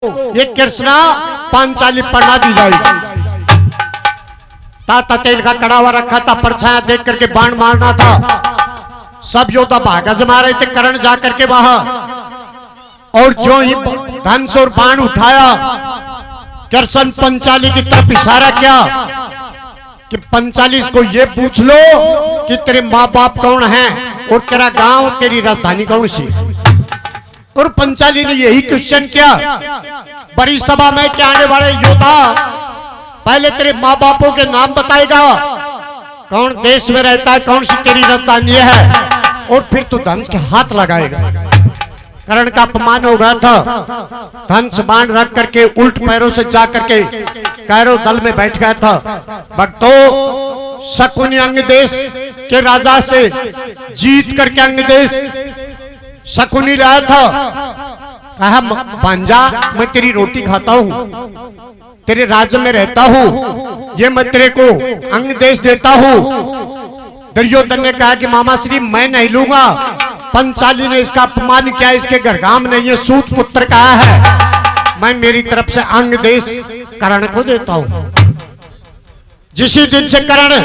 ये कृष्णा पांचाली पढ़ा दी जाएगी। ताता तेल का कड़ा हुआ रखा था, परछाया देख करके बाण मारना था। सब योद्धा भागा जमा रहे थे, करण जा करके वहां, और जो ही धनुष और बाण उठाया, कृष्ण पंचाली की तरफ इशारा किया कि पंचाली को ये पूछ लो कि तेरे माँ बाप कौन हैं और तेरा गांव, तेरी राजधानी कौन सी। और पंचाली ने यही क्वेश्चन किया। बड़ी सभा में के आने वाले योद्धा पहले तेरे माँ बापों के नाम बताएगा, कौन देश में रहता है, कौन सी तेरी राजधानी है, और फिर तू धनुष के हाथ लगाएगा। कर्ण का अपमान हो गया था, धनुष बाण रख करके उल्ट पैरों से जा करके कैरो दल में बैठ गया था। भक्तों, शकुनी अंग देश के राजा से जीत करके अंग देश शकुनी लाया था। कहा, भांजा मैं तेरी रोटी खाता हूँ, तेरे राज्य में रहता हूँ, ये मैं तेरे को अंग देश देता हूँ। दुर्योधन ने कहा कि मामा श्री मैं नहीं लूंगा, पंचाली ने इसका अपमान किया, इसके घरगाम ने ये सूत पुत्र कहा है, मैं मेरी तरफ से अंग देश कर्ण को देता हूँ। जिसी दिन से कर्ण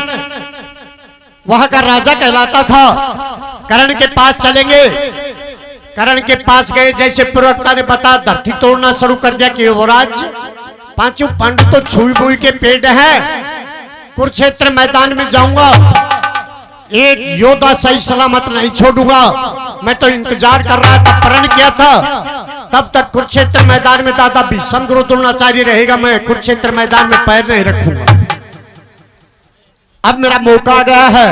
वहां का राजा कहलाता था। कर्ण के पास चलेंगे, कर्ण के पास गए, जैसे प्रवक्ता ने बताया, धरती तोड़ना शुरू कर दिया कि युवराज पांचों पांडु तो छुई बुई के पेड़ है, कुरुक्षेत्र मैदान में जाऊंगा, एक योद्धा सही सलामत नहीं छोड़ूंगा। मैं तो इंतजार कर रहा था, प्रण किया था, तब तक कुरुक्षेत्र मैदान में दादा भीष्म गुरु द्रोणाचार्य रहेगा, मैं कुरुक्षेत्र मैदान में पैर नहीं रखूंगा। अब मेरा मौका आ गया है,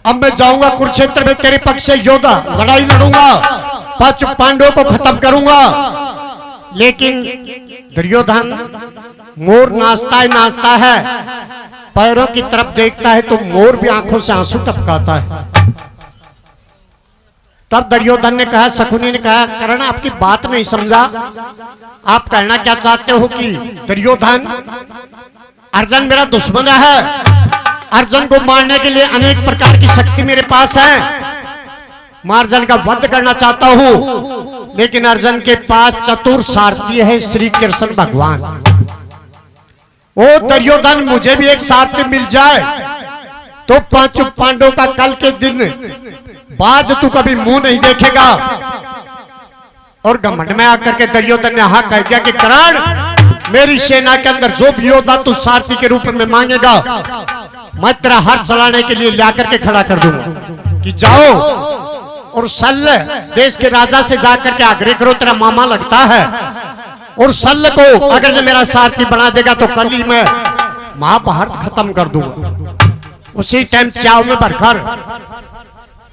अब मैं जाऊंगा कुरुक्षेत्र में, तेरे पक्ष से योद्धा लड़ाई लड़ूंगा, पांच पांडवों को खत्म करूंगा। लेकिन दुर्योधन मोर नाचता है, पैरों की तरफ देखता है तो मोर भी आंखों से आंसू टपकाता है। तब दुर्योधन ने कहा, शकुनी ने कहा, कर्ण आपकी बात नहीं समझा, आप कहना क्या चाहते हो कि दुर्योधन अर्जुन मेरा दुश्मन है, अर्जुन को मारने के लिए अनेक प्रकार की शक्ति मेरे पास है, मैं अर्जुन का वध करना चाहता हूं, लेकिन अर्जुन के पास चतुर सारथी है श्री कृष्ण भगवान। ओ दुर्योधन, मुझे भी एक सारथी मिल जाए तो पांचों पांडवों का कल के दिन बाद तू कभी मुंह नहीं देखेगा। और घमंड में आकर के दुर्योधन ने हाँ कह दिया कि कर्ण, मेरी सेना के अंदर जो भी योद्धा तू सारथी के रूप में मांगेगा, मैं तेरा हाथ चलाने के लिए ला करके खड़ा कर दूंगा कि जाओ और शल्य देश के राजा से जाकर के आग्रह करो, तेरा मामा लगता है, और शल्य को अगर जो मेरा सारथी बना देगा तो कल ही मैं महाभारत खत्म कर दूंगा। उसी टाइम चाव में भरकर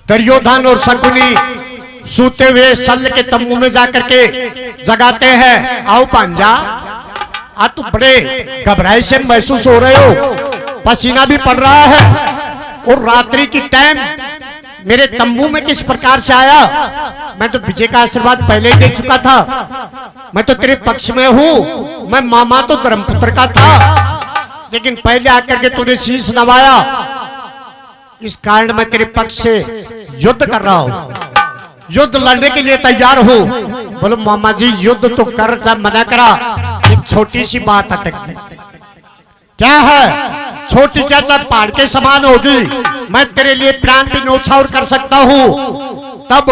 दुर्योधन और शकुनी सूते हुए शल्य के तंबू में जाकर के जगाते हैं, आओ पांजा, आज तो बड़े घबराए से महसूस हो रहे हो, पसीना भी पड़ रहा है, और रात्रि की टाइम मेरे तंबू में किस प्रकार से आया। मैं तो विजय का आशीर्वाद पहले ही दे चुका था, मैं तो तेरे पक्ष में हूं, मैं मामा तो धर्मपुत्र का था, लेकिन पहले आकर के तूने शीश नवाया, इस कारण मैं तेरे पक्ष से युद्ध कर रहा हूं, युद्ध लड़ने के लिए तैयार हूं। बोलो मामा जी युद्ध तो कर, जब मना करा, एक छोटी सी बात अटक गई। क्या है? छोटी क्या, जब पहाड़ के समान होगी, मैं तेरे लिए प्राण भी न्योछावर कर सकता हूँ। तब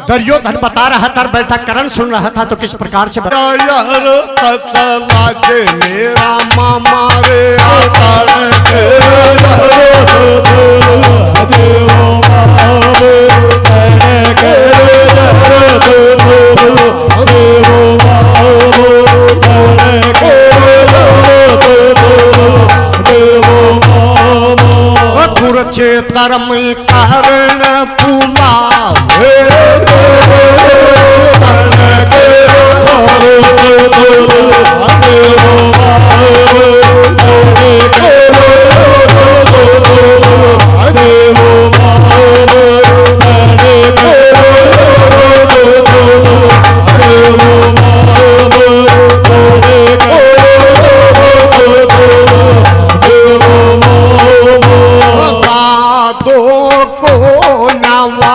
दुर्योधन बता रहा था, बैठा करण सुन रहा था, तो किस प्रकार से मेरा मामा रे कुरुक्षेत्र में कारण पूला को नवा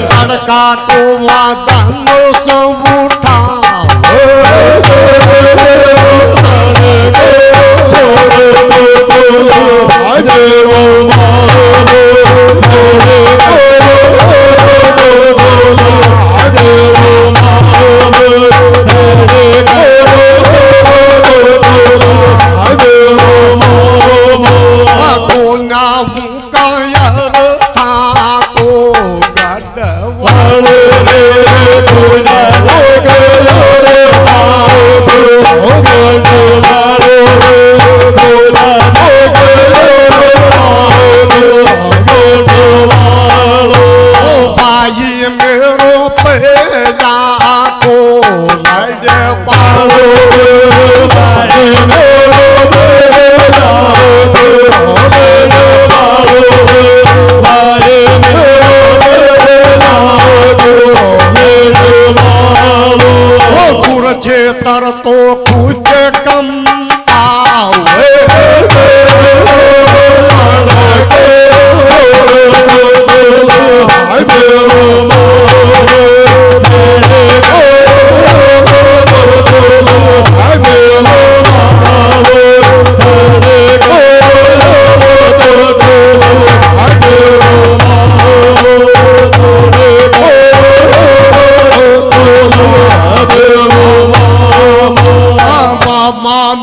तड़का को वादनो सब उठा तर तो कुछ कम आवे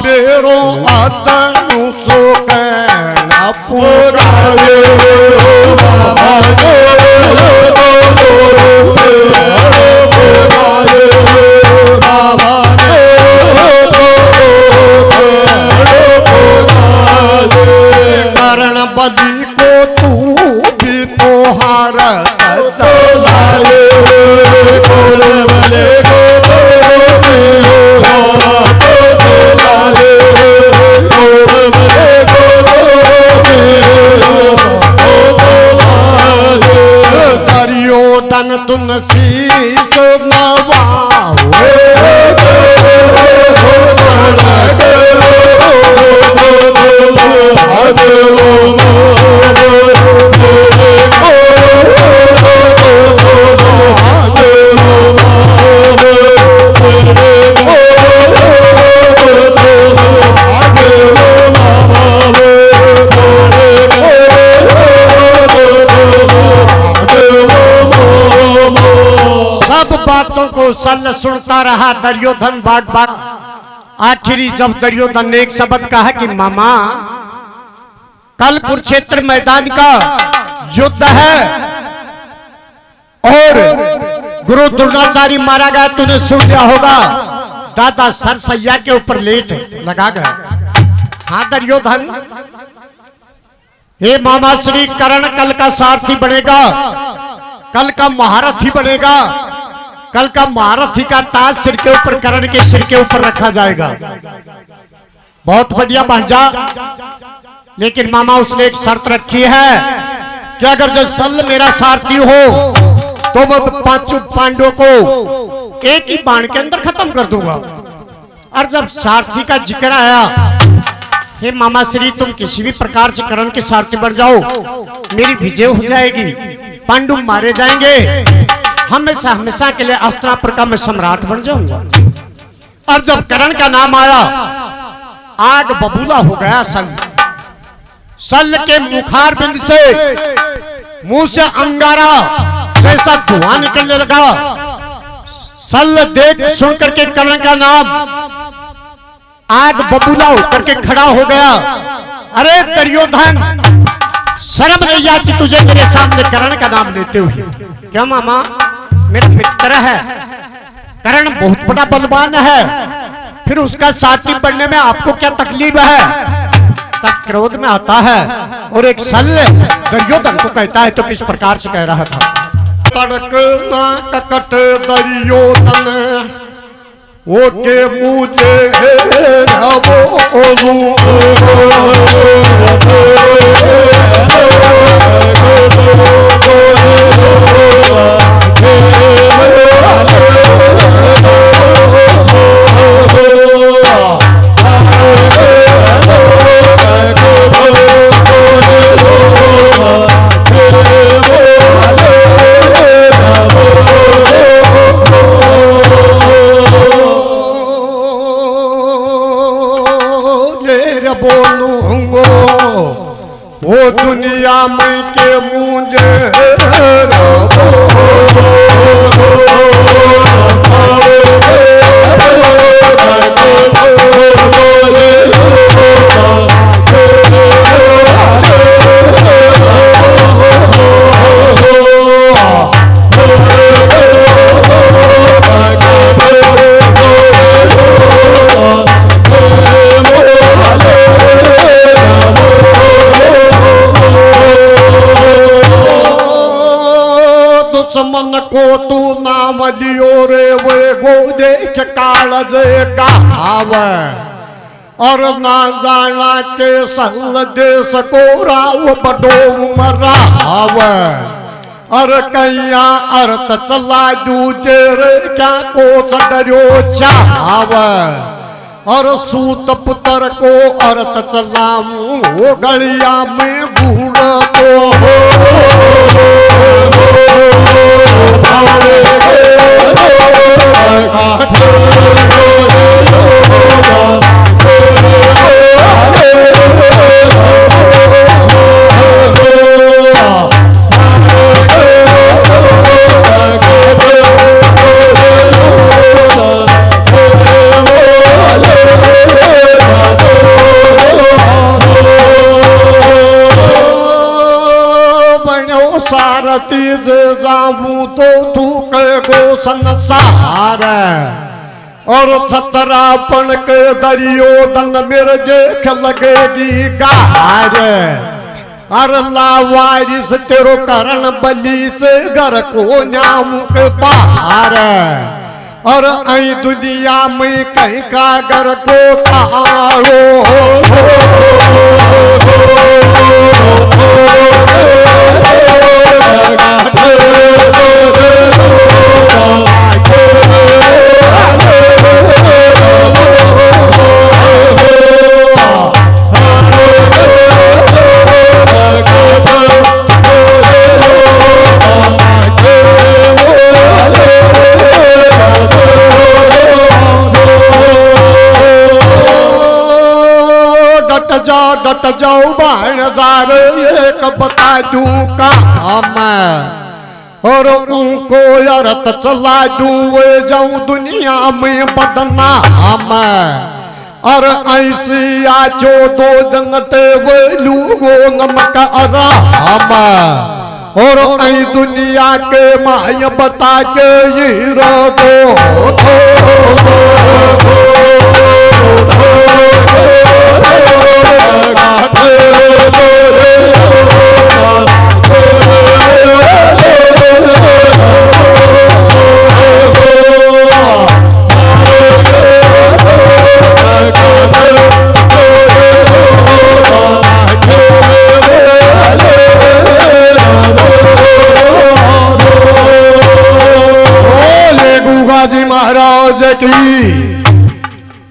मेरो अतनु सो कहना पूरा करण बलि को तू भी तो हार दुर्योधन तुम शीस नवावे बातों को सल सुनता रहा दुर्योधन बाग बाग। आखिरी जब दुर्योधन ने एक शब्द कहा कि मामा कल कुरुक्षेत्र मैदान का युद्ध है और गुरु द्रोणाचार्य मारा गया, तूने सुन लिया होगा। दादा सरसैया के ऊपर लेट लगा गया। हाँ दुर्योधन, हे मामा श्री कर्ण कल का सारथी बनेगा, कल का महारथी बनेगा, कल का महारथी का ताज सिर के ऊपर कर्ण के सिर के ऊपर रखा जाएगा। बहुत बढ़िया भांजा, लेकिन मामा उसने एक शर्त रखी है कि अगर जो सल मेरा सारथी हो तो मैं पांचों पांडवों को एक ही बाण के अंदर खत्म कर दूंगा। और जब सारथी का जिक्र आया, हे मामा श्री तुम किसी भी प्रकार से कर्ण के सारथी बन जाओ, मेरी विजय हो जाएगी, पांडु मारे जाएंगे, हमेशा हमेशा के लिए अस्त्रापुर का मैं सम्राट बन जाऊंगा। और जब कर्ण का नाम आया, आग बबूला हो गया। सल के मुखार बिंद से मुंह से अंगारा जैसा धुआं निकलने लगा। सल देख सुन करके कर्ण का नाम आग बबूला होकर के खड़ा हो गया। अरे दुर्योधन, शर्म नहीं आती तुझे मेरे सामने कर्ण का नाम लेते हुए? क्या मामा, मेरा मित्र है, कर्ण बहुत बड़ा बलवान है, फिर उसका साथी बनने में आपको क्या तकलीफ है? तब क्रोध में आता है और एक शल्य दुर्योधन को कहता है। तो किस प्रकार से कह रहा था? तड़कना ककट दुर्योधन वो के मुझे राम के मुझे दुश्मन को तू नाम लियो रे वे गो देख कालज गाव और ना जाना के सल देश को राव बडो मराव और कैया अर्थ चला दूजे रे क्या को चडरो चाव और सूत पुत्र को अर्थ चला मुँह गलिया में बूढ़ सारथी जे जाऊं तो तू गो संसार और छतरापन के दरियोदन मेरे देख लगेगी गार अर लावारिस तेरो करण बलि से घर को न्याम के पार और आई दुनिया में कहीं का घर को तारो डट जाओ बाण जार एक बता दूं काम और उनको अर्थ चला दूं वे जाऊं दुनिया में बदनाम और ऐसी आचो दो जंगते वे लूगो नमक आराम और ऐ दुनिया के माय बता के ये महाराज की